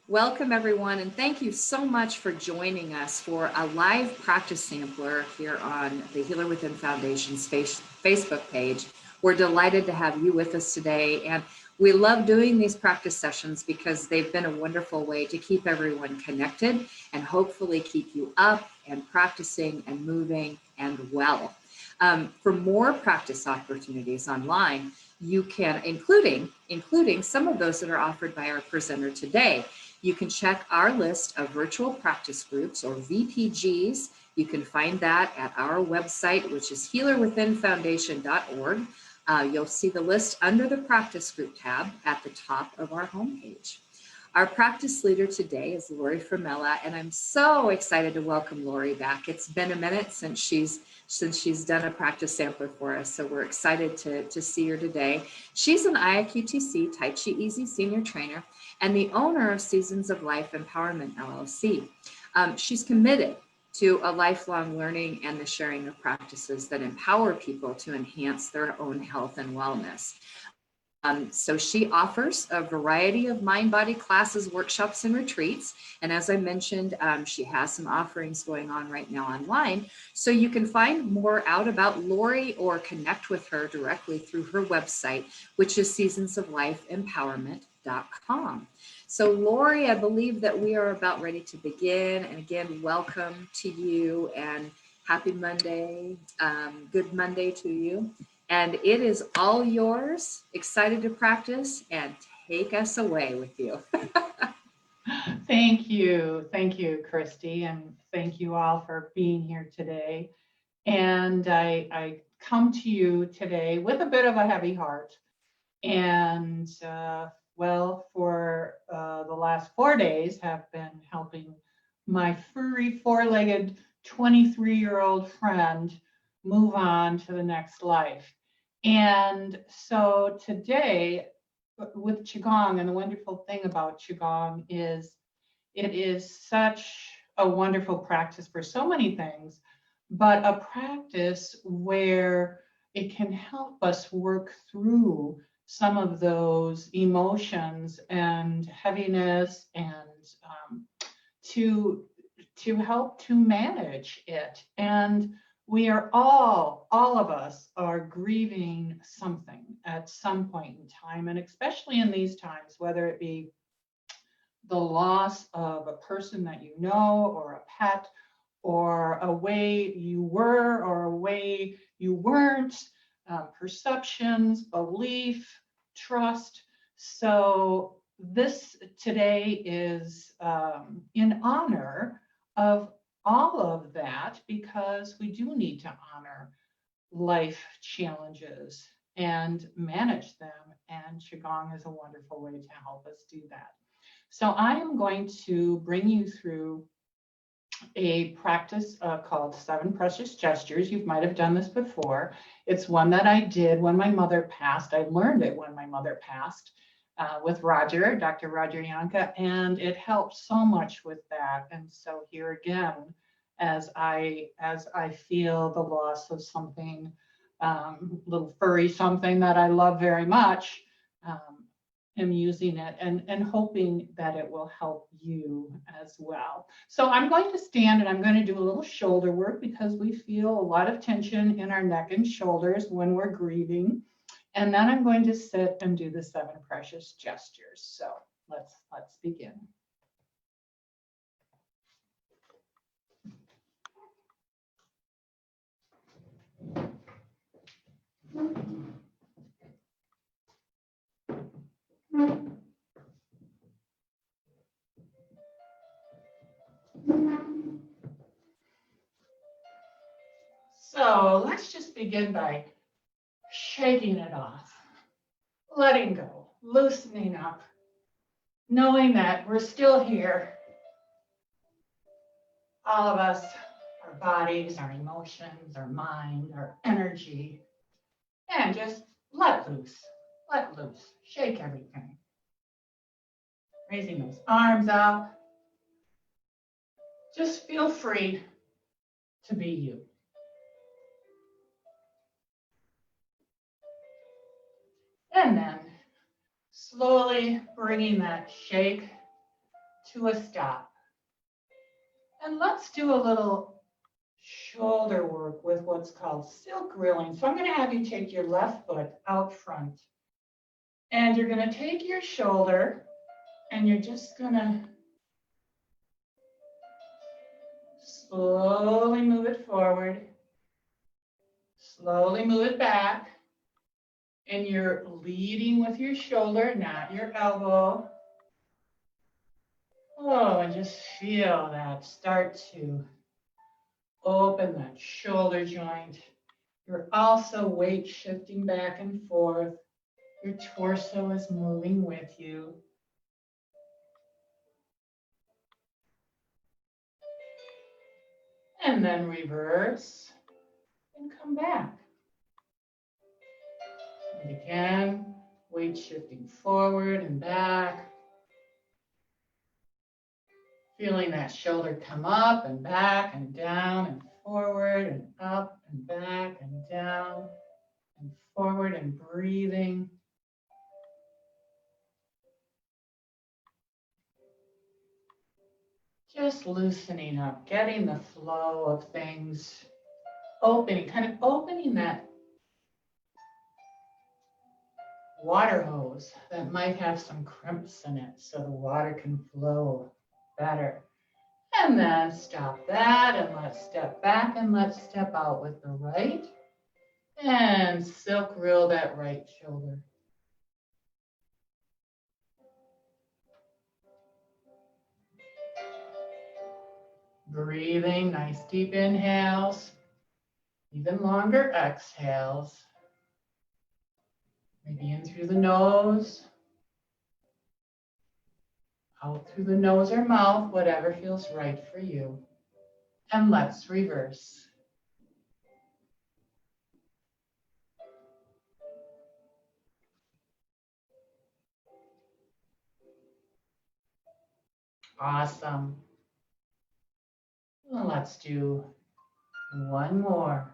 Welcome everyone, and thank you so much for joining us for a live practice sampler here on the Healer Within Foundation's Facebook page. We're delighted to have you with us today, and we love doing these practice sessions because they've been a wonderful way to keep everyone connected and hopefully keep you up and practicing and moving and well. For more practice opportunities online, you can, including some of those that are offered by our presenter today. You can check our list of virtual practice groups, or VPGs. You can find that at our website, which is healerwithinfoundation.org. You'll see the list under the practice group tab at the top of our homepage. Our practice leader today is Lori Fermella, and I'm so excited to welcome Lori back. It's been a minute since she's done a practice sampler for us, so we're excited to see her today. She's an IIQTC Tai Chi Easy Senior Trainer and the owner of Seasons of Life Empowerment, LLC. She's committed to a lifelong learning and the sharing of practices that empower people to enhance their own health and wellness. So she offers a variety of mind-body classes, workshops, and retreats. And as I mentioned, she has some offerings going on right now online. So you can find more out about Lori or connect with her directly through her website, which is seasonsoflifeempowerment.com. So Lori, I believe that we are about ready to begin. And again, welcome to you and happy Monday. Good Monday to you. And it is all yours. Excited to practice, and take us away with you. Thank you, Christy, and thank you all for being here today. And I come to you today with a bit of a heavy heart. And well, for the last 4 days have been helping my furry, four-legged 23-year-old friend move on to the next life. And so today with Qigong, and the wonderful thing about Qigong is it is such a wonderful practice for so many things, but a practice where it can help us work through some of those emotions and heaviness, and to help to manage it. And we are all of us are grieving something at some point in time, and especially in these times, whether it be the loss of a person that you know, or a pet, or a way you were or a way you weren't, perceptions, belief, trust. So this today is in honor of all of that, because we do need to honor life challenges and manage them, and Qigong is a wonderful way to help us do that. So I am going to bring you through a practice called 7 Precious Gestures. You might have done this before. It's one that I did when my mother passed. I learned it when my mother passed with Dr. Roger Yanka, and it helped so much with that. And so here again, as I feel the loss of something, little furry something that I love very much, am using it and hoping that it will help you as well. So I'm going to stand and I'm going to do a little shoulder work, because we feel a lot of tension in our neck and shoulders when we're grieving. And then I'm going to sit and do the 7 precious gestures. So let's begin. So let's just begin by shaking it off, letting go, loosening up, knowing that we're still here. All of us, our bodies, our emotions, our mind, our energy, and just let loose, shake everything. Raising those arms up. Just feel free to be you. And then slowly bringing that shake to a stop. And let's do a little shoulder work with what's called silk grilling. So I'm going to have you take your left foot out front. And you're going to take your shoulder and you're just going to slowly move it forward. Slowly move it back. And you're leading with your shoulder, not your elbow. Oh, and just feel that start to open that shoulder joint. You're also weight shifting back and forth. Your torso is moving with you. And then reverse and come back. And again, weight shifting forward and back. Feeling that shoulder come up and back and down and forward and up and back and down and forward and breathing. Just loosening up, getting the flow of things, opening, kind of opening that water hose that might have some crimps in it so the water can flow better. And then stop that and let's step back and let's step out with the right. And silk roll that right shoulder. Breathing, nice deep inhales, even longer exhales. Maybe in through the nose, out through the nose or mouth, whatever feels right for you. And let's reverse. Awesome. Well, let's do one more.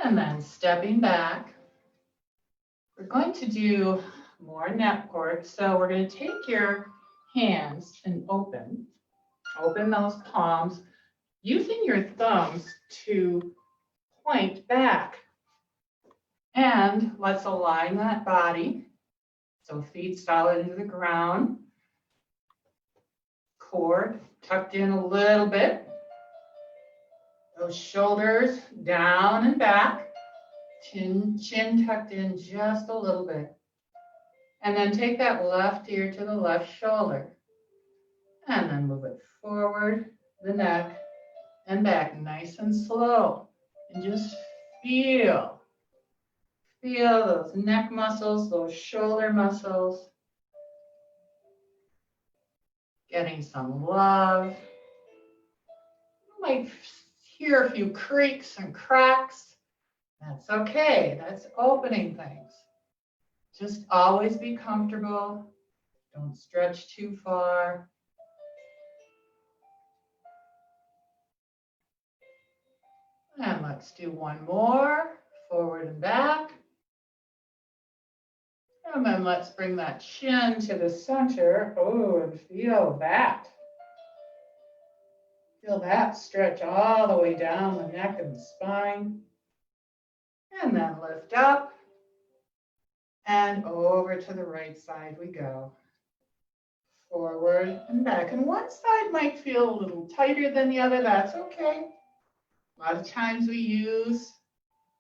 And then stepping back, we're going to do more neck work. So we're going to take your hands and open those palms, using your thumbs to point back. And let's align that body. So feet solid into the ground. Core tucked in a little bit. Those shoulders down and back. Chin tucked in just a little bit. And then take that left ear to the left shoulder. And then move it forward, the neck, and back nice and slow. And just feel those neck muscles, those shoulder muscles. Getting some love. You might hear a few creaks and cracks. That's okay. That's opening things. Just always be comfortable. Don't stretch too far. And let's do one more. Forward and back. And then let's bring that chin to the center. Oh, and feel that. Feel that stretch all the way down the neck and the spine. And then lift up. And over to the right side we go. Forward and back. And one side might feel a little tighter than the other. That's okay. A lot of times we use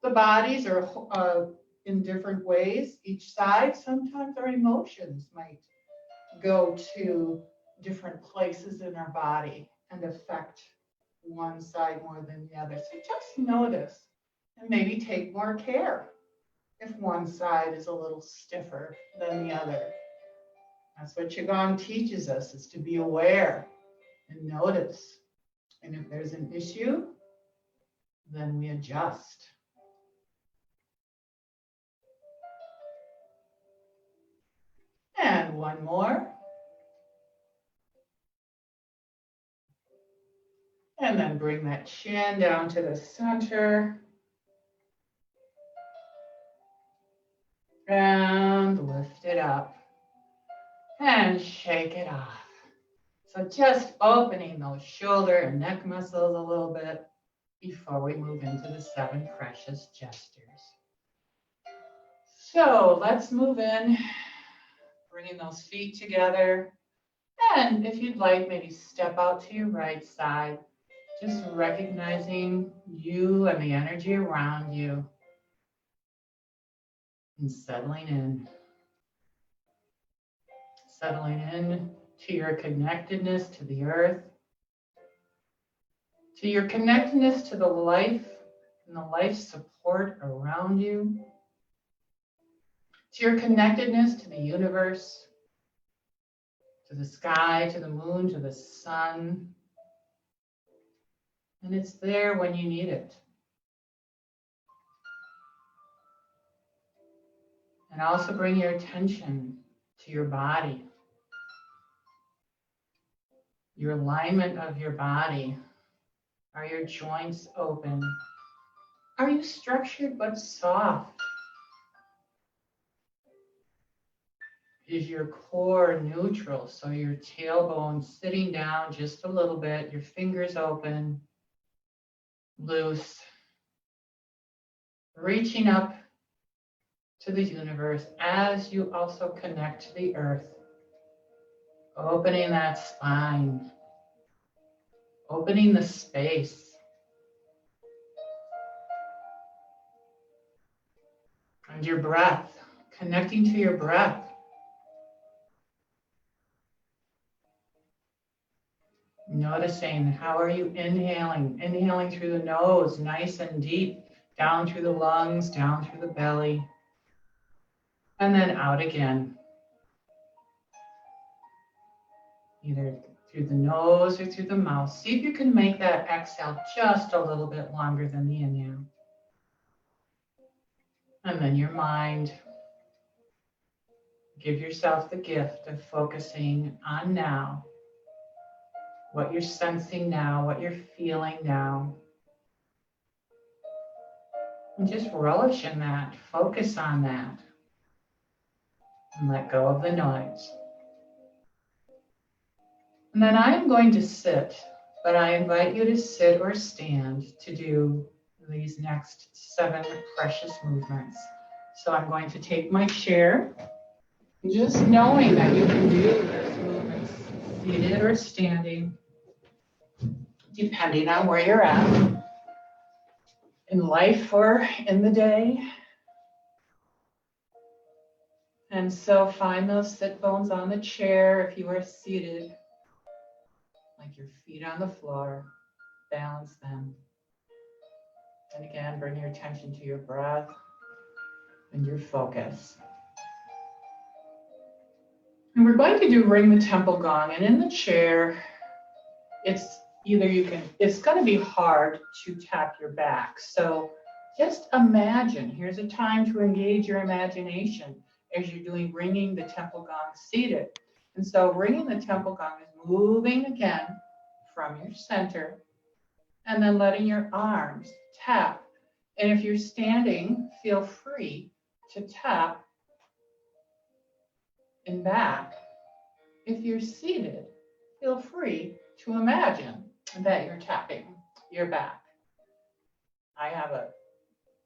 the bodies or in different ways, each side. Sometimes our emotions might go to different places in our body and affect one side more than the other. So just notice and maybe take more care if one side is a little stiffer than the other. That's what Qigong teaches us, is to be aware and notice. And if there's an issue, then we adjust. And one more. And then bring that chin down to the center. And up and shake it off. So just opening those shoulder and neck muscles a little bit before we move into the 7 precious gestures. So let's move in, bringing those feet together. And if you'd like, maybe step out to your right side, just recognizing you and the energy around you and settling in. Settling in to your connectedness to the earth, to your connectedness to the life and the life support around you, to your connectedness to the universe, to the sky, to the moon, to the sun. And it's there when you need it. And also bring your attention to your body, your alignment of your body. Are your joints open? Are you structured but soft? Is your core neutral? So your tailbone sitting down just a little bit, your fingers open, loose, reaching up to the universe as you also connect to the earth, opening that spine, opening the space. And your breath, connecting to your breath. Noticing how are you inhaling? Inhaling through the nose, nice and deep, down through the lungs, down through the belly, and then out again. Either through the nose or through the mouth. See if you can make that exhale just a little bit longer than the inhale. And then your mind. Give yourself the gift of focusing on now. What you're sensing now, what you're feeling now. And just relish in that, focus on that. And let go of the noise. And then I'm going to sit, but I invite you to sit or stand to do these next 7 precious movements. So I'm going to take my chair, just knowing that you can do these movements seated or standing, depending on where you're at in life or in the day. And so find those sit bones on the chair if you are seated, like your feet on the floor, balance them. And again, bring your attention to your breath and your focus. And we're going to do ring the temple gong. And in the chair, it's going to be hard to tap your back. So just imagine, here's a time to engage your imagination as you're doing ringing the temple gong seated. And so ringing the temple gong is moving again from your center and then letting your arms tap. And if you're standing, feel free to tap in back. If you're seated, feel free to imagine that you're tapping your back.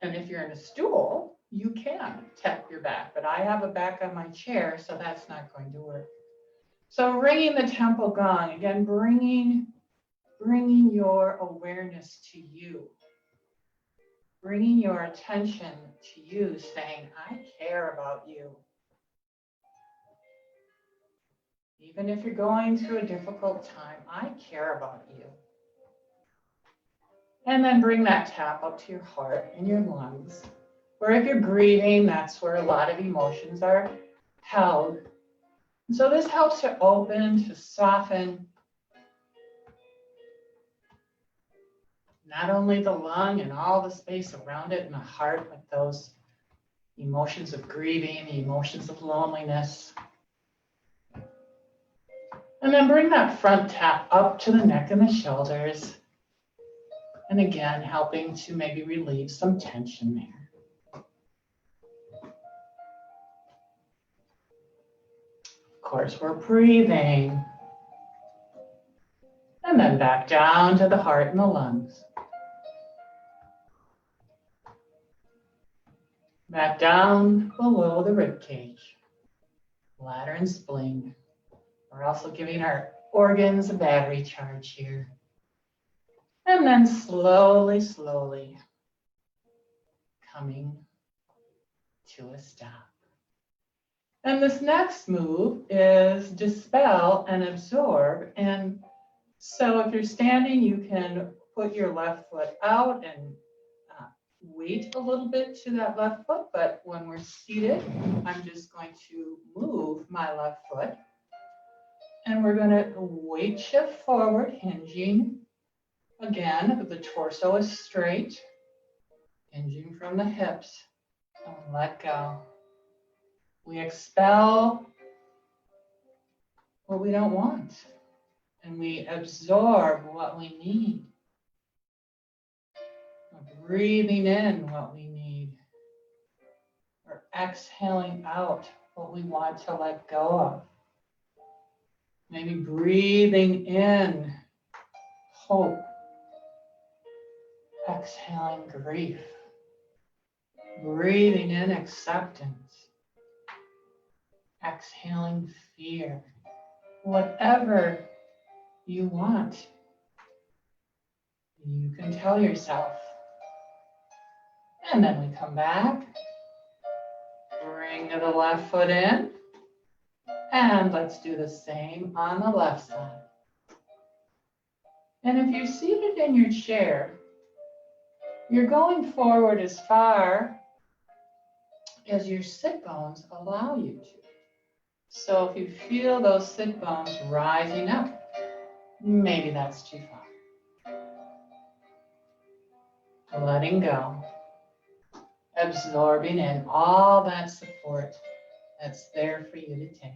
And if you're in a stool, you can tap your back, but I have a back on my chair, so that's not going to work. So ringing the temple gong, again, bringing your awareness to you. Bringing your attention to you, saying, I care about you. Even if you're going through a difficult time, I care about you. And then bring that tap up to your heart and your lungs. Or if you're grieving, that's where a lot of emotions are held. And so this helps to open, to soften not only the lung and all the space around it and the heart, but those emotions of grieving, the emotions of loneliness. And then bring that front tap up to the neck and the shoulders. And again, helping to maybe relieve some tension there. course, we're breathing. And then back down to the heart and the lungs. Back down below the rib cage, bladder and spleen. We're also giving our organs a battery charge here. And then slowly, slowly coming to a stop. And this next move is dispel and absorb. And so if you're standing, you can put your left foot out and wait a little bit to that left foot. But when we're seated, I'm just going to move my left foot. And we're going to weight shift forward, hinging. Again, the torso is straight, hinging from the hips. And let go. We expel what we don't want. And we absorb what we need. We're breathing in what we need. We're exhaling out what we want to let go of. Maybe breathing in hope. Exhaling grief. Breathing in acceptance. Exhaling fear. Whatever you want, you can tell yourself. And then we come back. Bring the left foot in. And let's do the same on the left side. And if you're seated in your chair, you're going forward as far as your sit bones allow you to. So if you feel those sit bones rising up, maybe that's too far. Letting go. Absorbing in all that support that's there for you to take.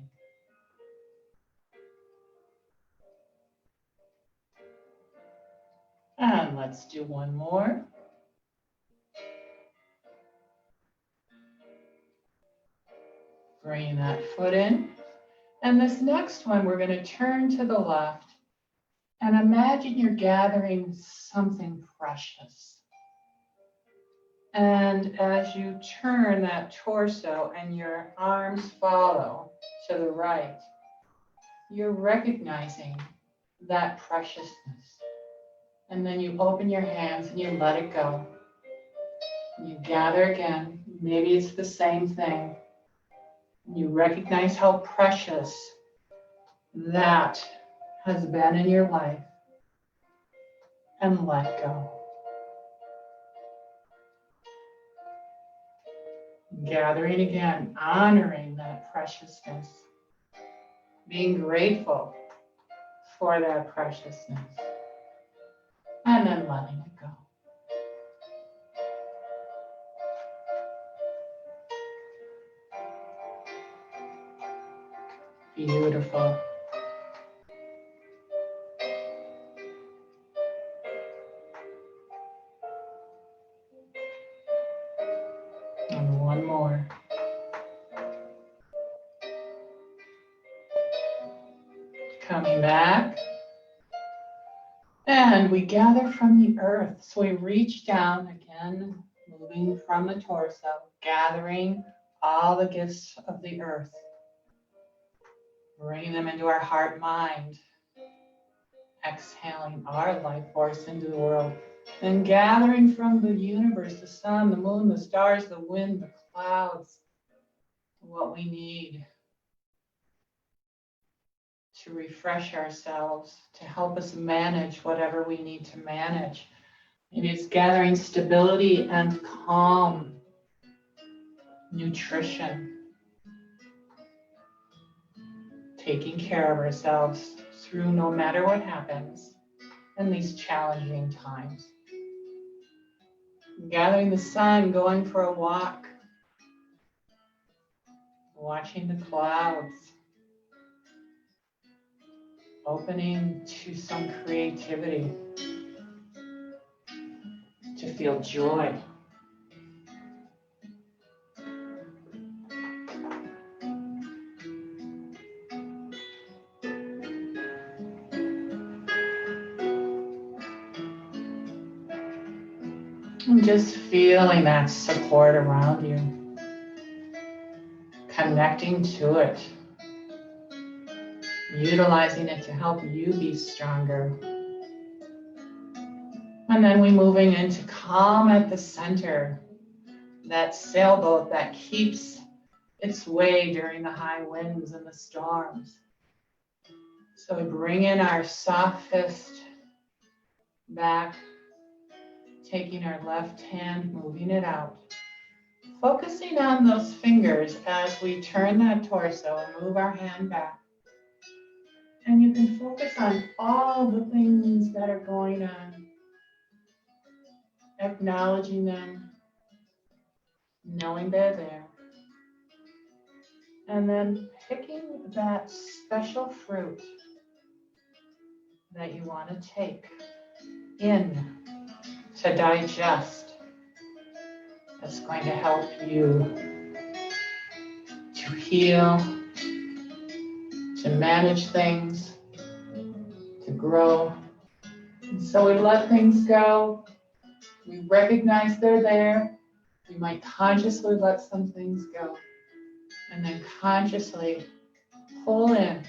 And let's do one more. Bring that foot in. And this next one, we're going to turn to the left and imagine you're gathering something precious. And as you turn that torso and your arms follow to the right, you're recognizing that preciousness. And then you open your hands and you let it go. You gather again. Maybe it's the same thing. You recognize how precious that has been in your life. And let go. Gathering again, honoring that preciousness. Being grateful for that preciousness. And then letting it go. Beautiful. And one more. Coming back. And we gather from the earth. So we reach down again, moving from the torso, gathering all the gifts of the earth. Bringing them into our heart mind. Exhaling our life force into the world. Then gathering from the universe, the sun, the moon, the stars, the wind, the clouds, what we need to refresh ourselves, to help us manage whatever we need to manage. It is gathering stability and calm, nutrition, taking care of ourselves through no matter what happens in these challenging times. Gathering the sun, going for a walk, watching the clouds, opening to some creativity, to feel joy. And just feeling that support around you, connecting to it, utilizing it to help you be stronger. And then we moving into calm at the center, that sailboat that keeps its way during the high winds and the storms. So we bring in our soft fist back, taking our left hand, moving it out, focusing on those fingers as we turn that torso and move our hand back. And you can focus on all the things that are going on, acknowledging them, knowing they're there, and then picking that special fruit that you want to take in to digest. That's going to help you to heal, to manage things, to grow. And so we let things go. We recognize they're there. We might consciously let some things go. And then consciously pull in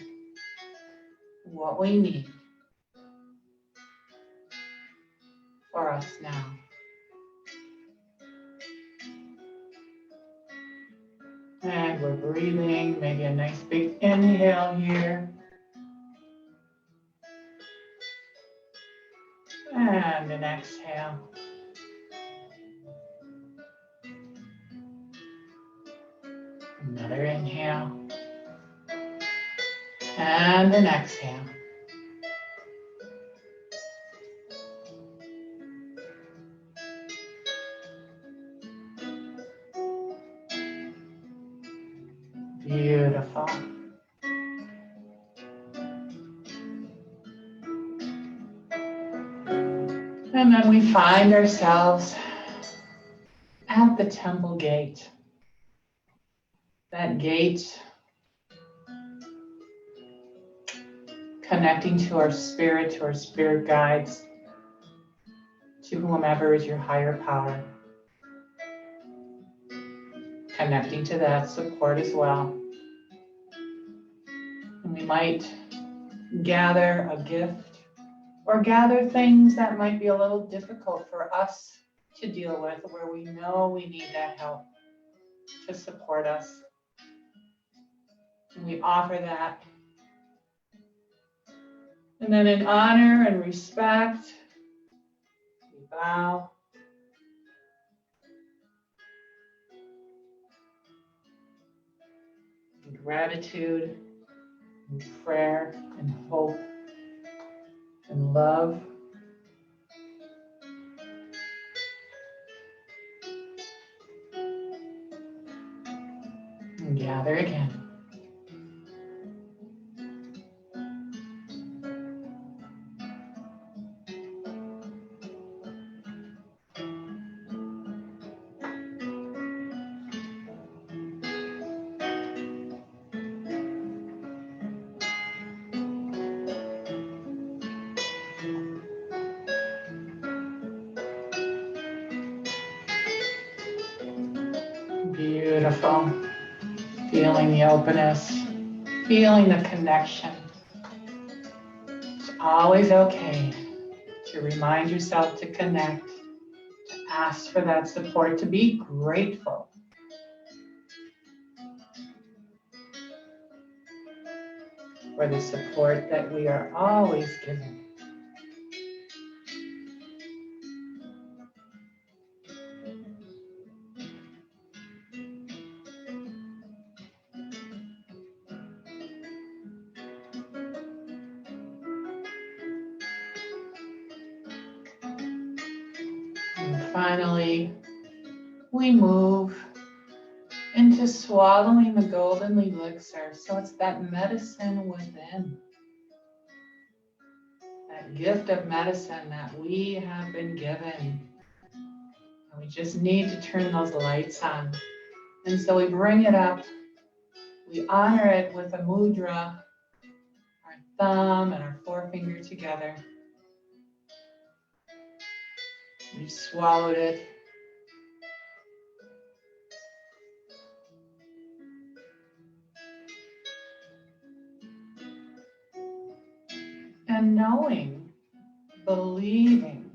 what we need for us now. And we're breathing, maybe a nice big inhale here. And an exhale. Another inhale. And an exhale. Beautiful. And then we find ourselves at the temple gate. That gate connecting to our spirit guides, to whomever is your higher power. Connecting to that support as well. And we might gather a gift or gather things that might be a little difficult for us to deal with, where we know we need that help to support us. And we offer that. And then in honor and respect, we bow. In gratitude, in prayer, and hope, and love. And gather again. Beautiful. Feeling the openness, feeling the connection. It's always okay to remind yourself to connect, to ask for that support, to be grateful. For the support that we are always given. And finally, we move into swallowing the golden elixir. So it's that medicine within. That gift of medicine that we have been given. And we just need to turn those lights on. And so we bring it up. We honor it with a mudra, our thumb and our forefinger together. We swallowed it. And knowing, believing,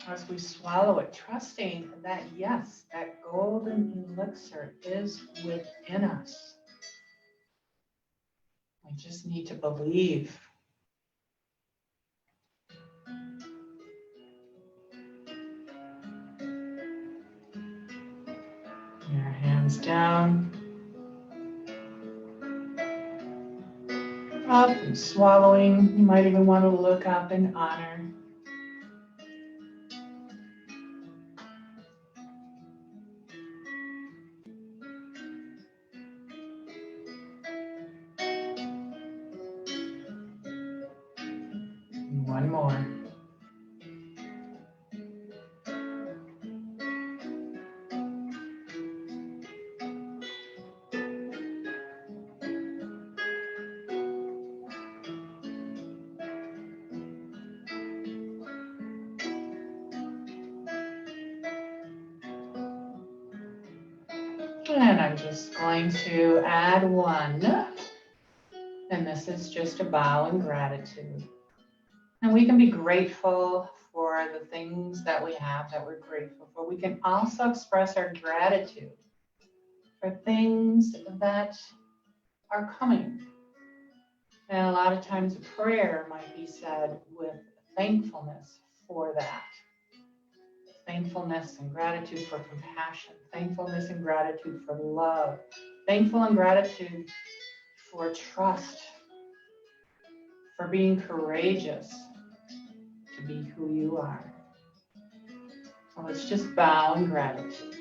as we swallow it, trusting that yes, that golden elixir is within us. We just need to believe. Your hands down. Up and swallowing. You might even want to look up in honor. And one more. And I'm just going to add one. And this is just a bow in gratitude. And we can be grateful for the things that we have that we're grateful for. We can also express our gratitude for things that are coming. And a lot of times prayer might be said with thankfulness for that. Thankfulness and gratitude for compassion. Thankfulness and gratitude for love. Thankful and gratitude for trust. For being courageous to be who you are. So let's just bow in gratitude.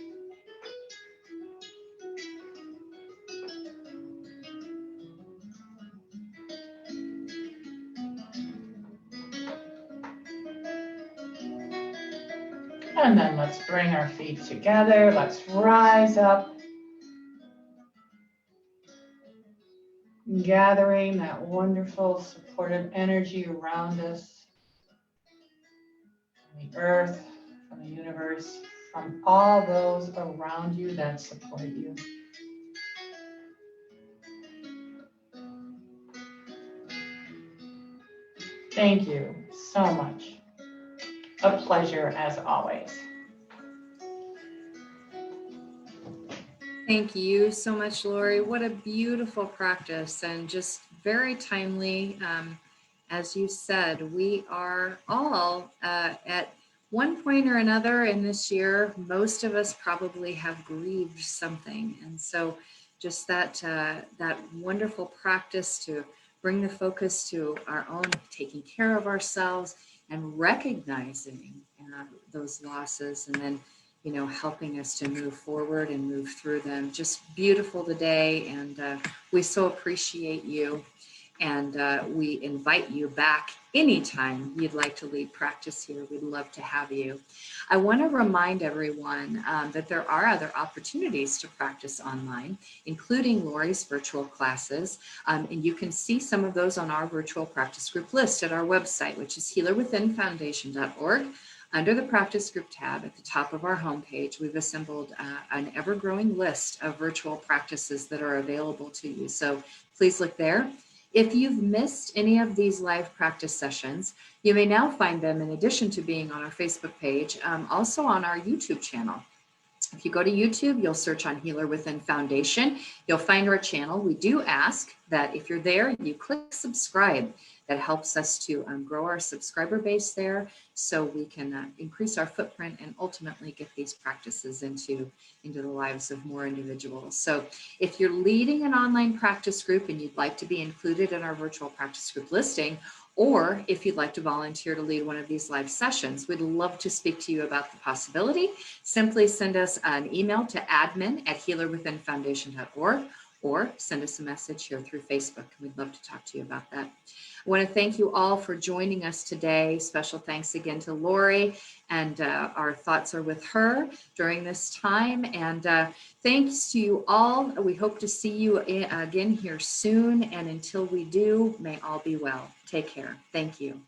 And then let's bring our feet together. Let's rise up. Gathering that wonderful supportive energy around us. From the earth, from the universe, from all those around you that support you. Thank you so much. A pleasure as always. Thank you so much, Lori. What a beautiful practice and just very timely. As you said, we are all at one point or another in this year, most of us probably have grieved something. And so just that wonderful practice to bring the focus to our own taking care of ourselves and recognizing those losses, and then helping us to move forward and move through them. Just beautiful today, and we so appreciate you, and we invite you back anytime you'd like to lead practice here. We'd love to have you. I want to remind everyone that there are other opportunities to practice online, including Lori's virtual classes, and you can see some of those on our virtual practice group list at our website, which is healerwithinfoundation.org. Under the practice group tab at the top of our homepage, we've assembled an ever-growing list of virtual practices that are available to you. So please look there. If you've missed any of these live practice sessions, you may now find them, in addition to being on our Facebook page, also on our YouTube channel. If you go to YouTube, you'll search on Healer Within Foundation. You'll find our channel. We do ask that if you're there, you click subscribe. That helps us to grow our subscriber base there, so we can increase our footprint and ultimately get these practices into the lives of more individuals. So if you're leading an online practice group and you'd like to be included in our virtual practice group listing, or if you'd like to volunteer to lead one of these live sessions, we'd love to speak to you about the possibility. Simply send us an email to admin@healerwithinfoundation.org, or send us a message here through Facebook. We'd love to talk to you about that. I want to thank you all for joining us today. Special thanks again to Lori, and our thoughts are with her during this time. And thanks to you all. We hope to see you again here soon. And until we do, may all be well. Take care. Thank you.